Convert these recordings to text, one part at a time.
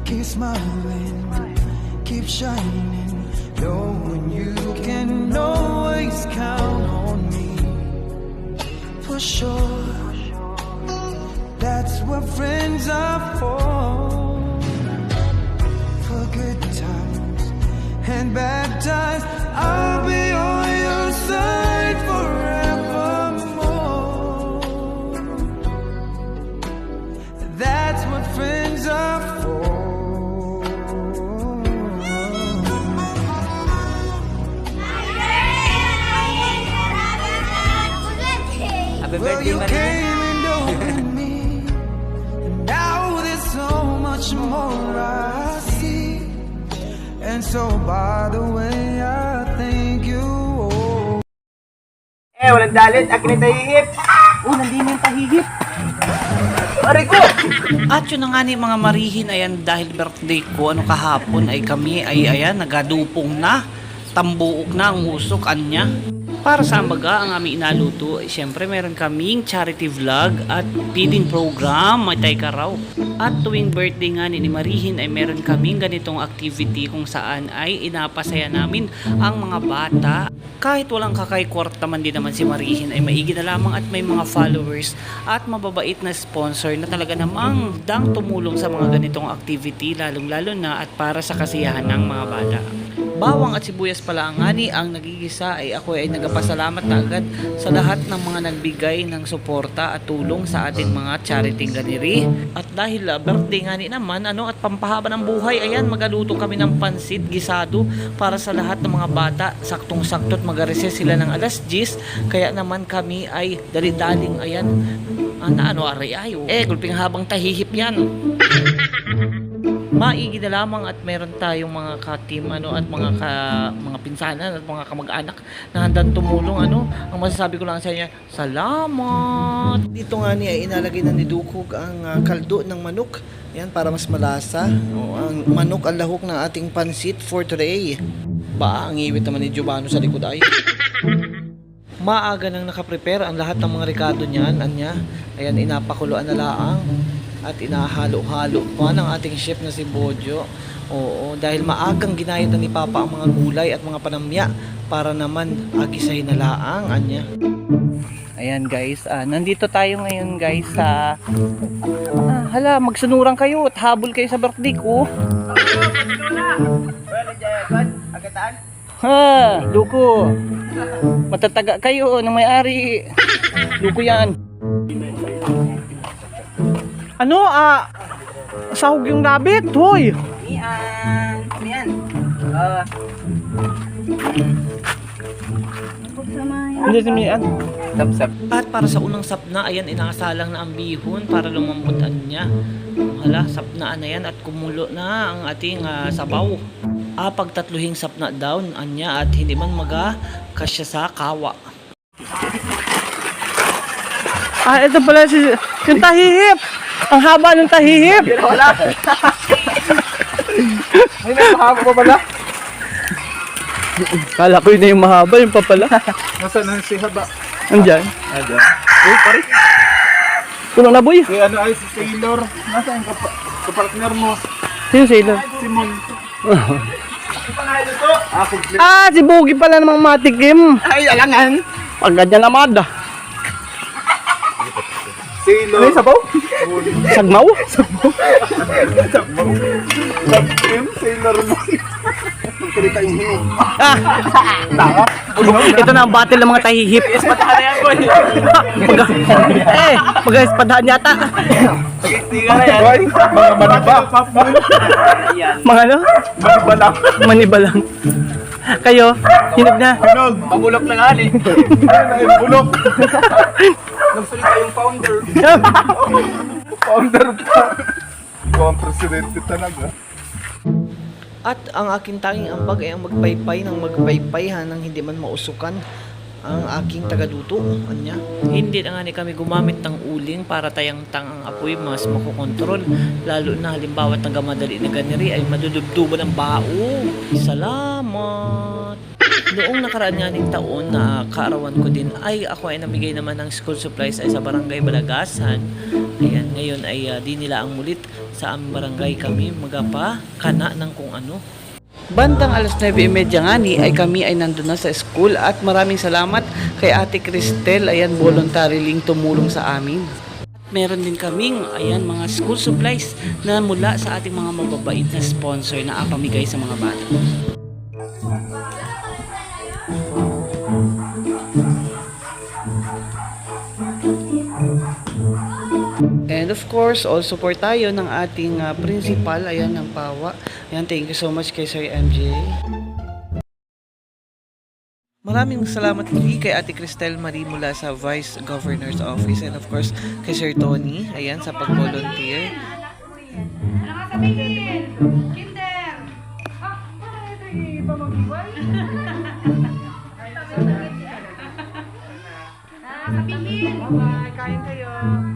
keep smiling, keep shining, knowing you can always count on me. For sure, that's what friends are for. For good times and bad times, I'll be on your side forevermore. That's what friends are for. Happy Well, birthday, you Maria. came and opened me, and now there's so much more I see. And so, by the way, I thank you. Walang dalit. Akin na tahihip. Nandun yung tahihip. Aray ko! At yun na nga ni mga marihin, ayan, dahil birthday ko, kahapon ay kami ay, ayan, nagadupong na. Tambuok na ang usok, anya. Para sa baga, ang aming inaluto, siyempre meron kaming charity vlog at feeding program, may tay karaw. At tuwing birthday nga ni Marihin ay meron kaming ganitong activity kung saan ay inapasaya namin ang mga bata. Kahit walang kakay-kwarta man din naman si Marihin ay maigi na lamang at may mga followers at mababait na sponsor na talaga namang dang tumulong sa mga ganitong activity, lalong-lalo na at para sa kasiyahan ng mga bata. Bawang at sibuyas pala ang ani ang nagigisa ay ako ay nagpasalamat na agad sa lahat ng mga nagbigay ng suporta at tulong sa ating mga charity ganiri. At dahil birthday nga ni naman at pampahaba ng buhay, ayan, magaluto kami ng pansit gisado para sa lahat ng mga bata. Saktong-sakto at mag-recess sila ng alas 10, kaya naman kami ay dali-daling ayan aray-ayo. Gulping habang tahihip yan. Maigi na lamang at meron tayong mga ka-team at mga pinsanan at mga kamag-anak na handang tumulong. Ang masasabi ko lang sa inyo, salamat. Dito nga niya inalagay na ni Dukog ang kaldo ng manok. Yan, para mas malasa. Ang manok ang lahok ng ating pansit for today. Ang iwit naman ni Giovanni sa likod ay. Maaga nang nakaprepare ang lahat ng mga rekado niyan, anya. Ayan, inapakuluan na laang at inahalo-halo pa ng ating chef na si Bojo. Oo, dahil maagang ginayat na ni Papa ang mga gulay at mga panamya para naman agisay na laang, anya. Ayan guys, nandito tayo ngayon guys sa hala, magsunuran kayo at habol kayo sa birthday ko. Ha, Luko. Matataga kayo ng may-ari. Luko yan. Sahog yung nabit, hoy. Yan. Hindi simian. Sapsap. At para sa unang sapna, ayan, inaasalang na ang bihon para lumambutan niya. Hala, sapnaan na yan at kumulo na ang ating sabaw. Pagtatluhing sapna down, anya, at hindi man kasya sa kawa. Ito pala yung tahihip. Ang haba ng tahihip. Wala. May mahaba pa pala. Kala ko yun na yung mahaba, yung papala. Nasaan na si Haba? Andyan. Ayan. Pare. Puno na boy. Si ay si Taylor. Nasaan kapartner mo? Sino sailor? Simon. Si Bogi pala namang matikim. Ay, alangan. Pag ganyan naman Taylor. Ano yung sabaw? Sagmaw? Taylor mo. Ito na ang battle ng mga tahihip. Espadahan na yan, boy. Mag-espadahan yata. Tingnan na yan. Mga maniba. Mga Manibalang. manibalang. Kayo, hinog na. Hinog. Pabulok na nga ni. Bulok. Nagsalita yung founder. Founder pa. Ang presidente talaga. At ang aking tanging ambag ay ang magpaypay ng magpaypay nang hindi man mausukan ang aking tagaduto. Anya. Hindi na nga ni kami gumamit ng uling para tayang-tang ang apoy mas makokontrol. Lalo na halimbawa nagamadali na ganiri ay madudubduban ng bao. Salamat! Noong nakaraan nga ning taon na kaarawan ko din ay ako ay namigay naman ng school supplies ay sa barangay Balagasan. Ayan, ngayon ay di nila ang mulit sa aming barangay kami magapa kana ng kung ano. Bandang alas 9:30 nga ni ay kami ay nandun na sa school at maraming salamat kay Ate Cristel, ayan voluntarily tumulong sa amin. Meron din kaming ayan mga school supplies na mula sa ating mga mababait na sponsor na apamigay sa mga bata. And of course, all support tayo ng ating principal, ayan, ng PAWA. Ayan, thank you so much kay Sir MJ. Maraming salamat din kay Ate Cristel Marie mula sa Vice Governor's Office and of course kay Sir Tony, ayan, sa pag-volunteer. Ano nga sabihin? Kinder! Para ito yung pamag-iway? Sabihin! Bye, kain kayo.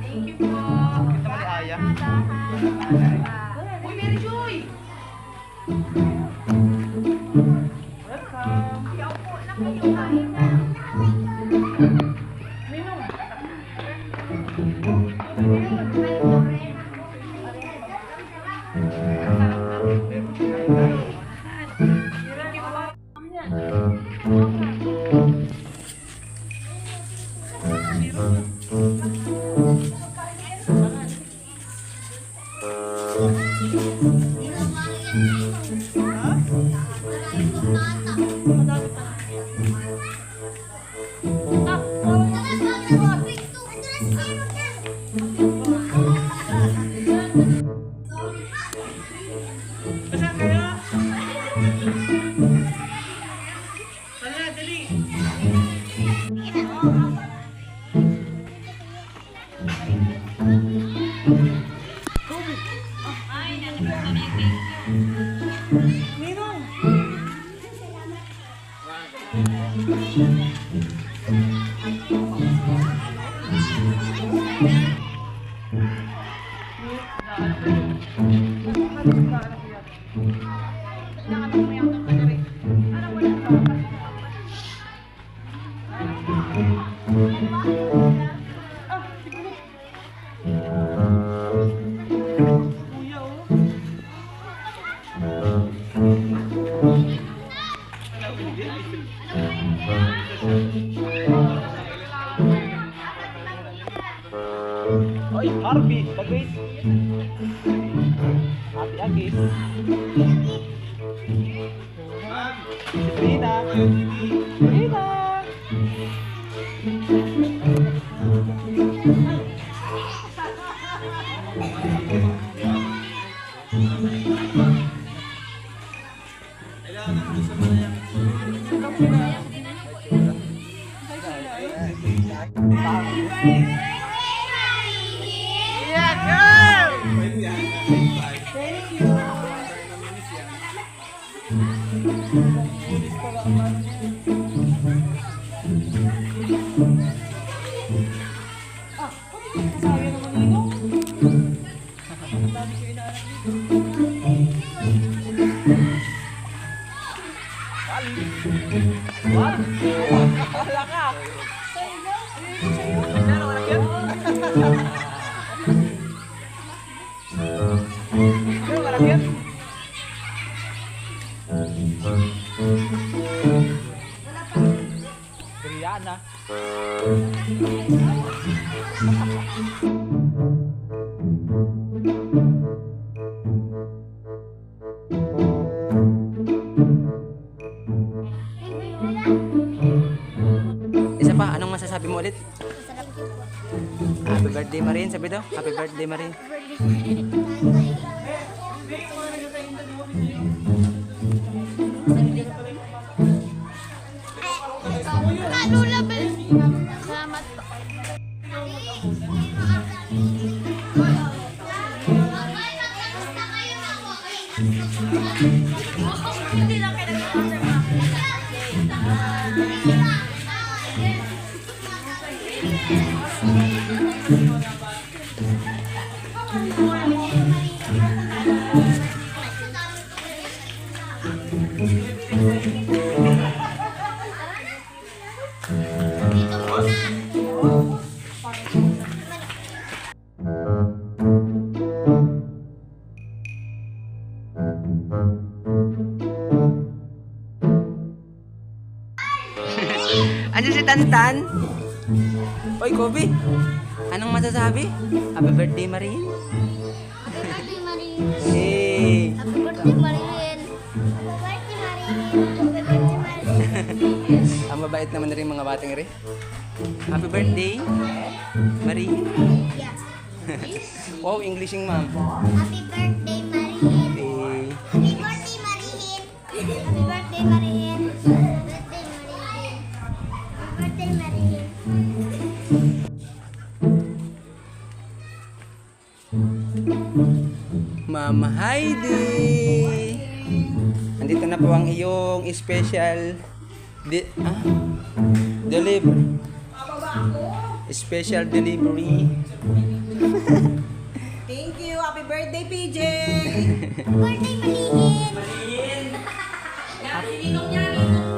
Thank you po. Kita mo ni Aya. Uy, Mary Joy! Welcome. Yaupo na kayo, kain na. Minong. Oy, Harvey, bagay. Happy Agis. Sabrina. Sabrina. Brianna. Isa pa, anong masasabi mo ulit? Happy birthday Marin, sabi daw. Happy birthday Marin. Lula Bel. Salamat po. Hindi lang kayo Andiyan si Tantan. Oy, Kobe. Anong masasabi? Happy birthday, Marin. Happy birthday, Marin. Hey. Happy birthday, Marin. Happy birthday, Marin. Happy birthday, Marin. Ang mabait naman na rin mga bating rin. Happy birthday, Marin. Yeah. Wow, Englishing, ma'am. Happy birthday, Marin. Hey. Happy birthday, Marin. Happy birthday, Marin. Happy birthday, Marin. Mama Heidi. Nandito na po ang iyong special delivery. Special delivery. Thank you. Happy birthday, PJ. Birthday, Marin.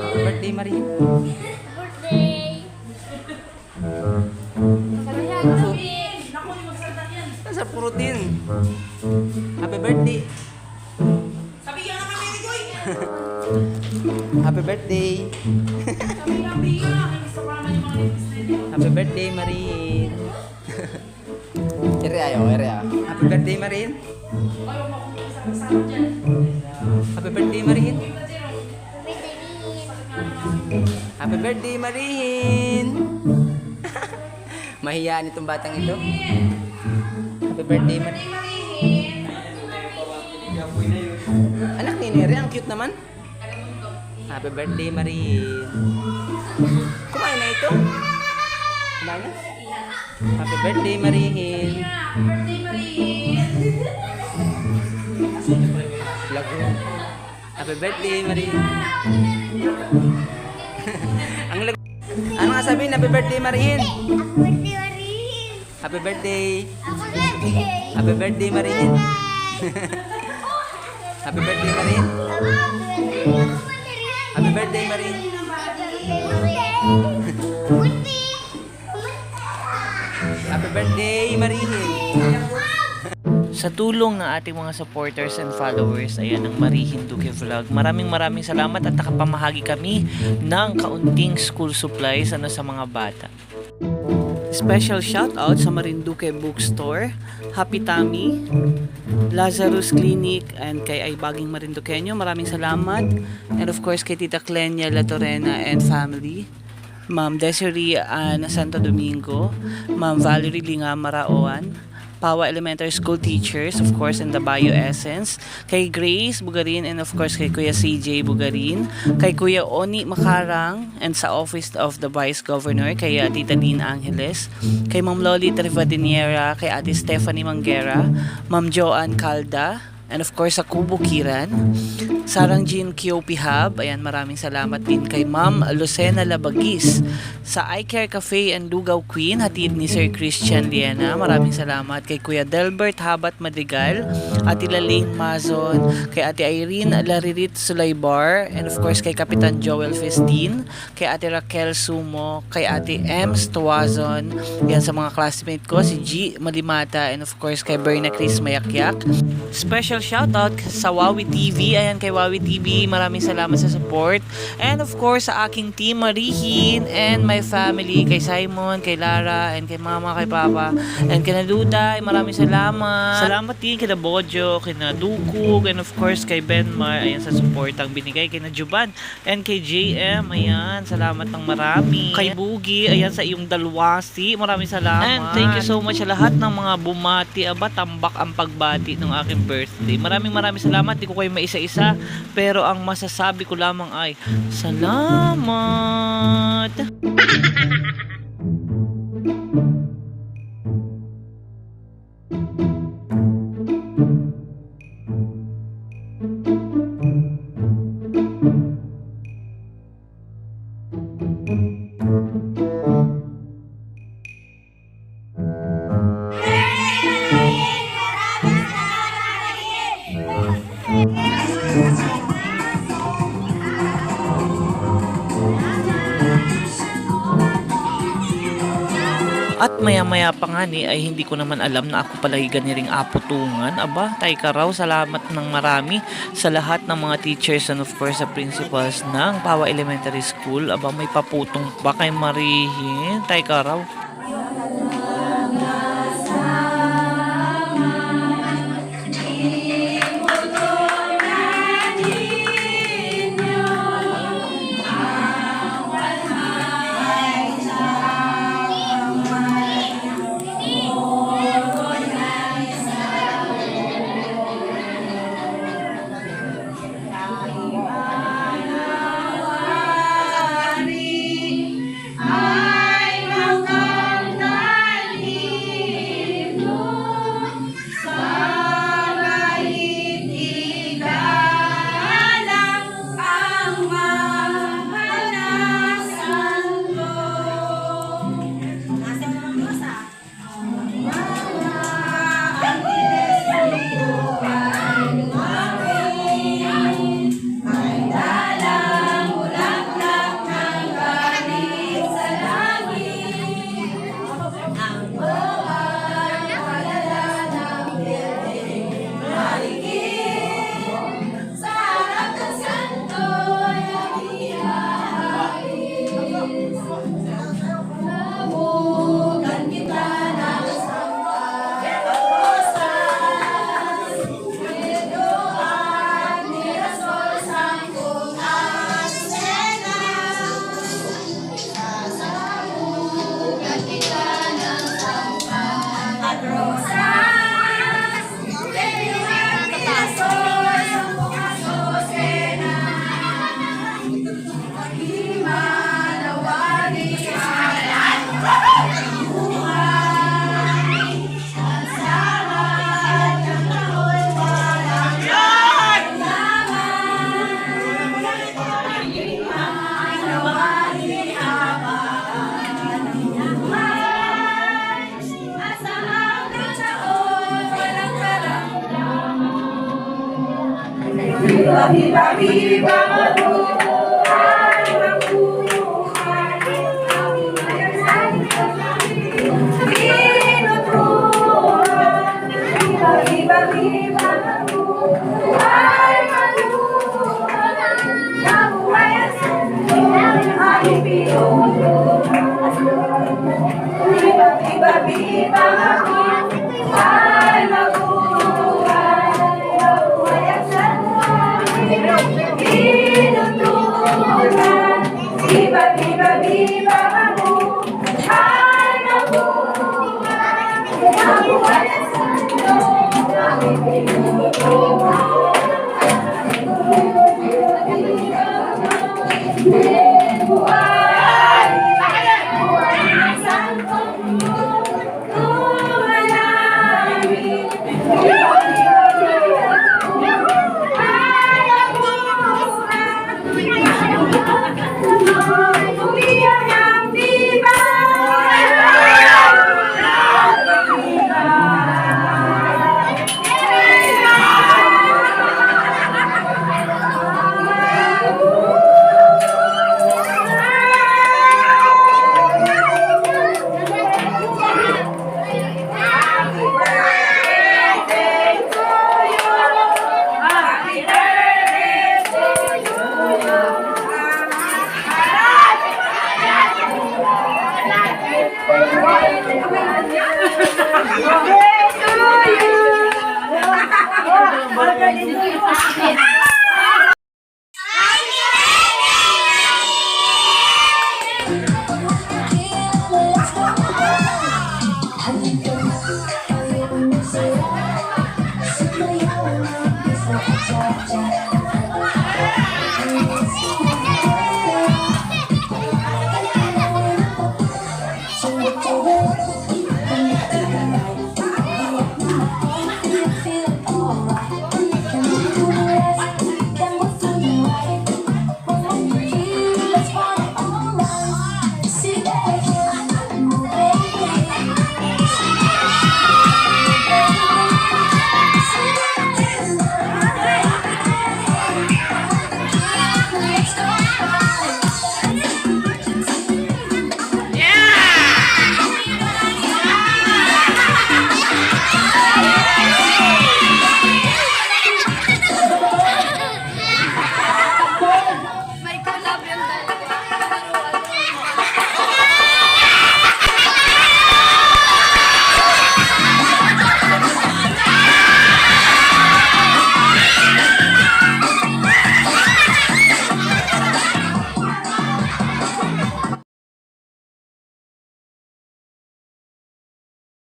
Happy birthday, Marin. Birthday. Sa protein. Happy birthday. Sabihan na kami, Rigoy. Happy birthday. Happy birthday, Marin. Ere ayo. Happy birthday, Marin. Happy birthday, Marin. Happy birthday, Marin. Mahiyaan itong batang ito. Happy birthday, Marin. Anak ni Nere, ang cute naman. Happy birthday, Marin. Kumain na ito? Kumain na? Happy birthday, Marin. Lago. Happy birthday, Marin. Ang lago. Ano nga sabihin? Happy birthday, Marin. Happy birthday, Marin. Happy birthday. Happy birthday. Happy birthday, Marin. Happy birthday, Marin. Happy birthday, Marin. Happy birthday, Marin. Sa tulong ng ating mga supporters and followers, ayan ang Marihin Duque Vlog. Maraming salamat at nakapamahagi kami ng kaunting school supplies sa mga bata. Special shout out sa Marinduque Bookstore, Happy Tummy, Lazarus Clinic, and kay Aybaging Marinduqueño. Maraming salamat. And of course kay Tita Clenia La Torena and family. Ma'am Desiree Ann Santo Domingo, Ma'am Valerie Linga Maraoan, Pawa Elementary School teachers, of course, in the Bio Essence, kay Grace Bugarin, and of course kay Kuya CJ Bugarin, kay Kuya Oni Makarang, and sa Office of the Vice Governor, kay Tita Lynn Angeles, kay Ma'am Loli Trivadiniera, kay Ate Stephanie Manguera, Ma'am Joanne Calda, and of course sa Kubo Kiran, Sarang Jean Kiopi Hub, ayan, maraming salamat din kay Ma'am Lucena Labagis, sa I Care Cafe and Lugaw Queen, hatid ni Sir Christian Liena, maraming salamat kay Kuya Delbert Habat Madrigal, Ate Laling Mazon, kay Ate Irene Laririt Sulaybar, and of course kay Kapitan Joel Festin, kay Ate Raquel Sumo, kay Ate Ems Tuazon, yan sa mga classmate ko, si G Malimata, and of course kay Berna Chris Mayakyak. Special shoutout sa Wawi TV, ayan kay Wawi TV, maraming salamat sa support, and of course sa aking team Marihin and my family, kay Simon, kay Lara, and kay Mama, kay Papa, and kay Naduday, maraming salamat din kay Bojo, kay Nadukug, and of course kay Benmar, ayan sa support ang binigay kay Najuban, and kay JM, ayan, salamat ng marami, kay Bugi, ayan sa iyong dalwasi, maraming salamat, and thank you so much sa lahat ng mga bumati, tambak ang pagbati ng aking birthday. Maraming salamat, di ko kayo maisa-isa, pero ang masasabi ko lamang ay salamat. At maya-maya pa nga ni ay hindi ko naman alam na ako pala'y ganiring aputungan. Aba, tay ka raw, salamat ng marami sa lahat ng mga teachers and of course sa principals ng Pawa Elementary School. Aba, may paputong pa kay Marihin. Tay ka raw. Happy birthday to you.